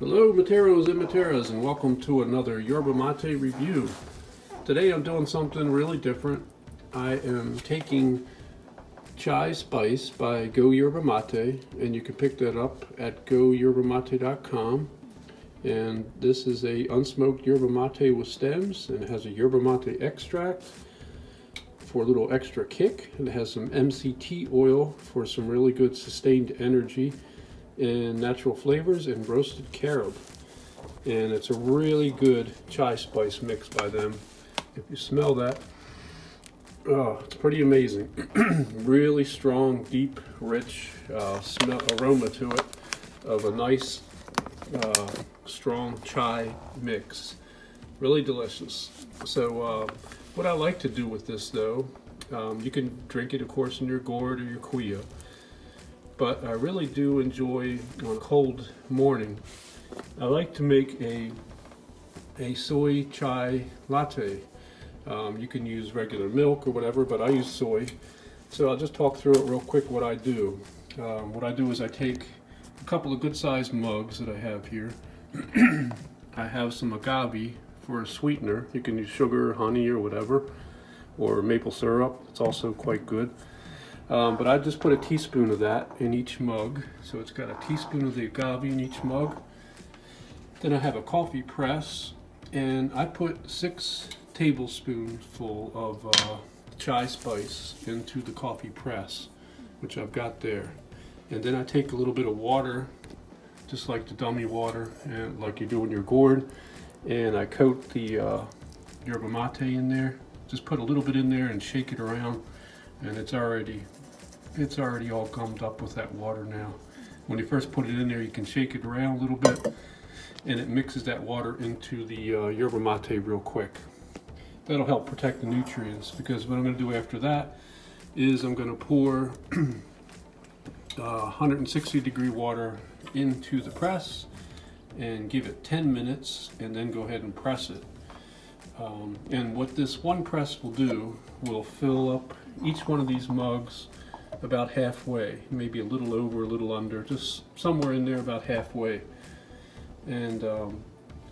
Hello Materos and Materas, and welcome to another Yerba Mate review. Today I'm doing something really different. I am taking Chai Spice by Goyerbamate, and you can pick that up at goyerbamate.com. And this is a unsmoked yerba mate with stems, and it has a yerba mate extract for a little extra kick, and it has some MCT oil for some really good sustained energy, and natural flavors, and roasted carob. And it's a really good chai spice mix by them. If you smell that, oh, it's pretty amazing. Really strong, deep, rich aroma to it of a nice, strong chai mix. Really delicious. So what I like to do with this though, you can drink it of course in your gourd or your kuya. But I really do enjoy on a cold morning. I like to make a soy chai latte. You can use regular milk or whatever, but I use soy. So I'll just talk through it real quick what I do. What I do is I take a couple of good sized mugs that I have here. I have some agave for a sweetener. You can use sugar, honey, or whatever, or maple syrup. It's also quite good. But I just put a teaspoon of that in each mug. So it's got a teaspoon of the agave in each mug. Then I have a coffee press, and I put 6 tablespoons full of chai spice into the coffee press, which I've got there. And then I take a little bit of water, just like the dummy water, and like you do in your gourd, and I coat the yerba mate in there. Just put a little bit in there and shake it around, and it's already all gummed up with that water now. When you first put it in there, you can shake it around a little bit, and it mixes that water into the yerba mate real quick. That'll help protect the nutrients, because what I'm going to do after that is I'm going to pour 160 degree water into the press and give it 10 minutes, and then go ahead and press it. And what this one press will do will fill up each one of these mugs about halfway, maybe a little over, a little under, just somewhere in there about halfway. And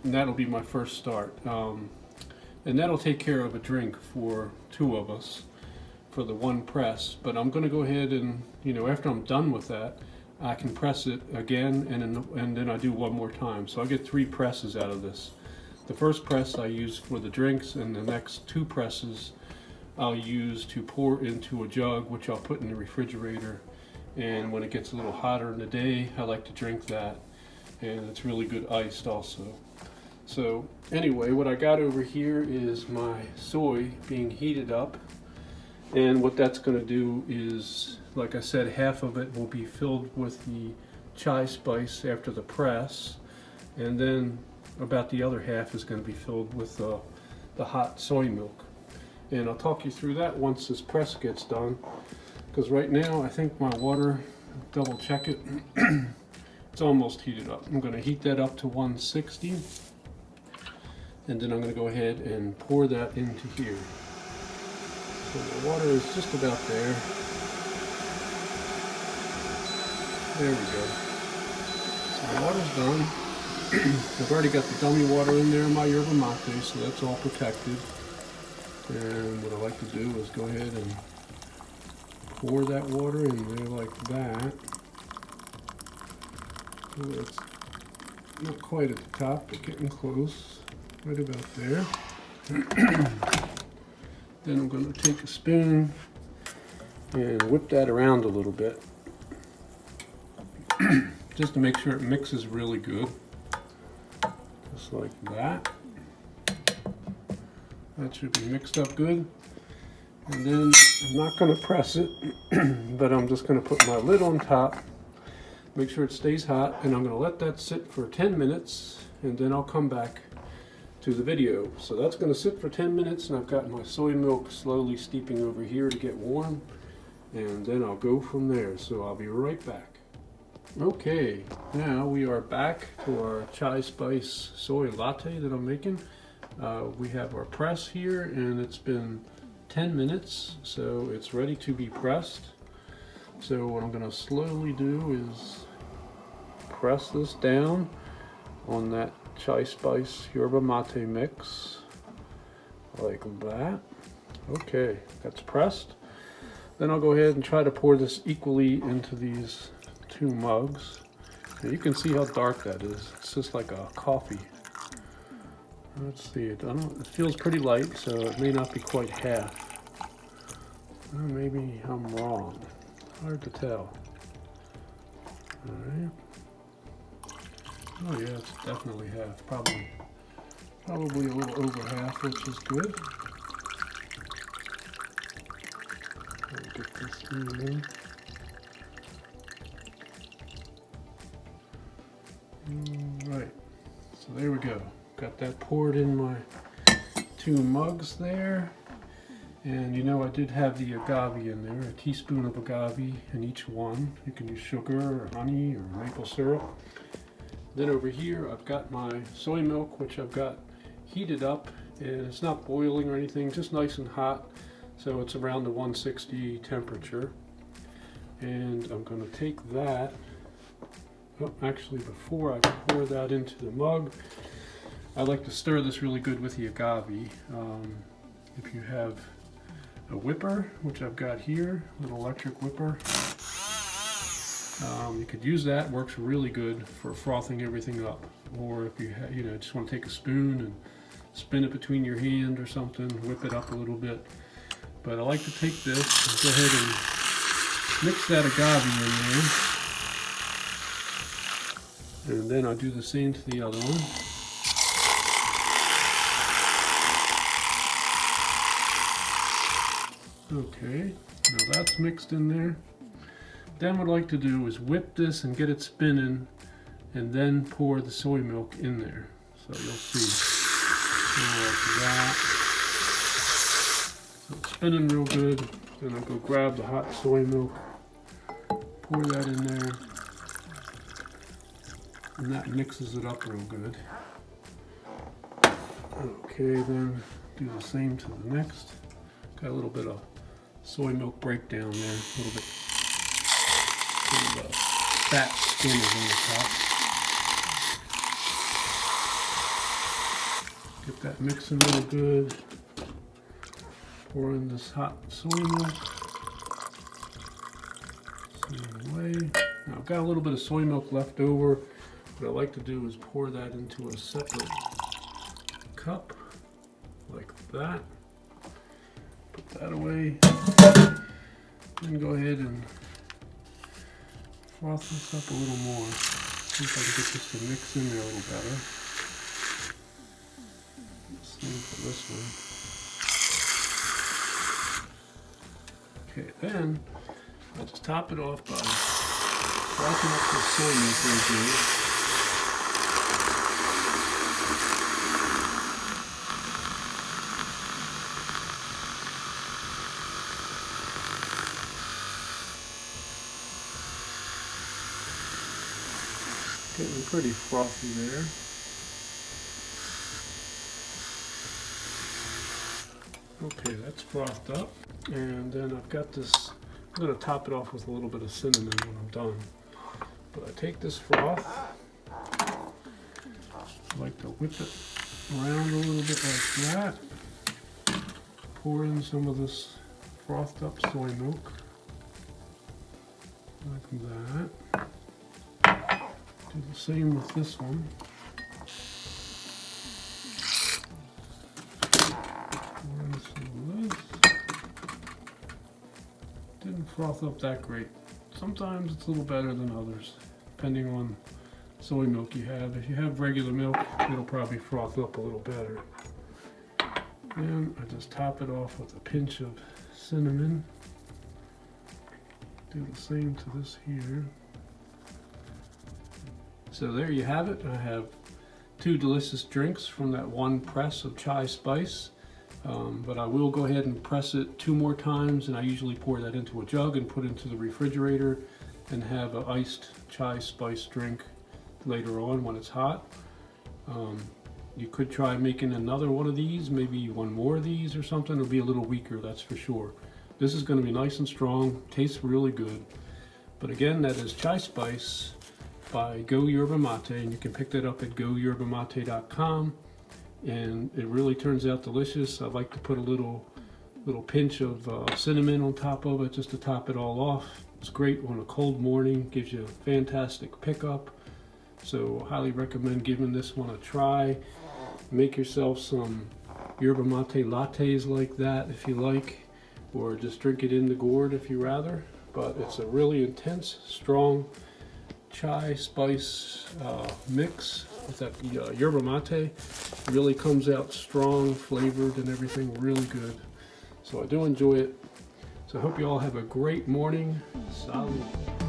that'll be my first start. And that'll take care of a drink for 2 of us for the one press. But I'm going to go ahead and, after I'm done with that, I can press it again, and then I do one more time. So I get 3 presses out of this. The first press I use for the drinks, and the next 2 presses I'll use to pour into a jug, which I'll put in the refrigerator. And when it gets a little hotter in the day, I like to drink that. And it's really good iced also. So anyway, what I got over here is my soy being heated up. And what that's going to do is, like I said, half of it will be filled with the chai spice after the press. And then about the other half is going to be filled with the hot soy milk. And I'll talk you through that once this press gets done, because right now I think my water, double check it, it's almost heated up. I'm going to heat that up to 160, and then I'm going to go ahead and pour that into here. So the water is just about there. There we go. So the water's done. I've already got the dummy water in there in my yerba mate, so that's all protected. And what I like to do is go ahead and pour that water in there like that. So it's not quite at the top, but getting close, right about there. Then I'm going to take a spoon and whip that around a little bit, just to make sure it mixes really good. Just like that. That should be mixed up good. And then I'm not going to press it, but I'm just going to put my lid on top, make sure it stays hot, and I'm going to let that sit for 10 minutes, and then I'll come back to the video. So that's going to sit for 10 minutes, and I've got my soy milk slowly steeping over here to get warm, and then I'll go from there. So I'll be right back. Okay, now we are back to our chai spice soy latte that I'm making. We have our press here, and it's been 10 minutes, so it's ready to be pressed. So what I'm going to slowly do is press this down on that chai spice yerba mate mix, like that. Okay, that's pressed. Then I'll go ahead and try to pour this equally into these 2 mugs. Now you can see how dark that is. It's just like a coffee. Let's see, it feels pretty light, so it may not be quite half. Maybe I'm wrong. Hard to tell. Alright. Oh yeah, it's definitely half. Probably a little over half, which is good. I'll get this even. Right. So there we go. Got that poured in my 2 mugs there. And you know I did have the agave in there, a teaspoon of agave in each one. You can use sugar or honey or maple syrup. Then over here I've got my soy milk, which I've got heated up, and it's not boiling or anything, just nice and hot. So it's around the 160 temperature. And I'm going to take that, actually before I pour that into the mug, I like to stir this really good with the agave. If you have a whipper, which I've got here, a little electric whipper, you could use that. Works really good for frothing everything up. Or if you just want to take a spoon and spin it between your hand or something, whip it up a little bit. But I like to take this and go ahead and mix that agave in there, and then I'll do the same to the other one. Okay, now that's mixed in there. Then what I like to do is whip this and get it spinning, and then pour the soy milk in there. So you'll see, like that. So it's spinning real good. Then I'll go grab the hot soy milk, pour that in there, and that mixes it up real good. Okay, then do the same to the next. Got a little bit of soy milk breakdown there, a little bit. The fat skin is on the top. Get that mixing real good. Pour in this hot soy milk. Same way. Now I've got a little bit of soy milk left over. What I like to do is pour that into a separate cup, like that. Put that away. Then go ahead and froth this up a little more. See if I can get this to mix in there a little better. Same for this one. Okay, then I'll just top it off by frothing up the soy milk right here. Getting pretty frothy there. Okay, that's frothed up. And then I've got this, I'm going to top it off with a little bit of cinnamon when I'm done. But I take this froth, I like to whip it around a little bit like that. Pour in some of this frothed up soy milk, like that. Do the same with this one. Pour in some of this. Didn't froth up that great. Sometimes it's a little better than others, depending on soy milk you have. If you have regular milk, it'll probably froth up a little better. And I just top it off with a pinch of cinnamon. Do the same to this here. So there you have it. I have 2 delicious drinks from that one press of chai spice. But I will go ahead and press it 2 more times, and I usually pour that into a jug and put it into the refrigerator and have an iced chai spice drink later on when it's hot. You could try making another one of these, maybe one more of these or something. It'll be a little weaker, that's for sure. This is going to be nice and strong, tastes really good. But again, that is chai spice by Goyerbamate, and you can pick that up at goyerbamate.com. And it really turns out delicious. I like to put a little pinch of cinnamon on top of it just to top it all off. It's great on a cold morning, gives you a fantastic pickup. So highly recommend giving this one a try. Make yourself some yerba mate lattes like that if you like, or just drink it in the gourd if you rather. But it's a really intense, strong chai spice mix with that yerba mate. Really comes out strong, flavored, and everything really good. So I do enjoy it. So I hope you all have a great morning. Salud.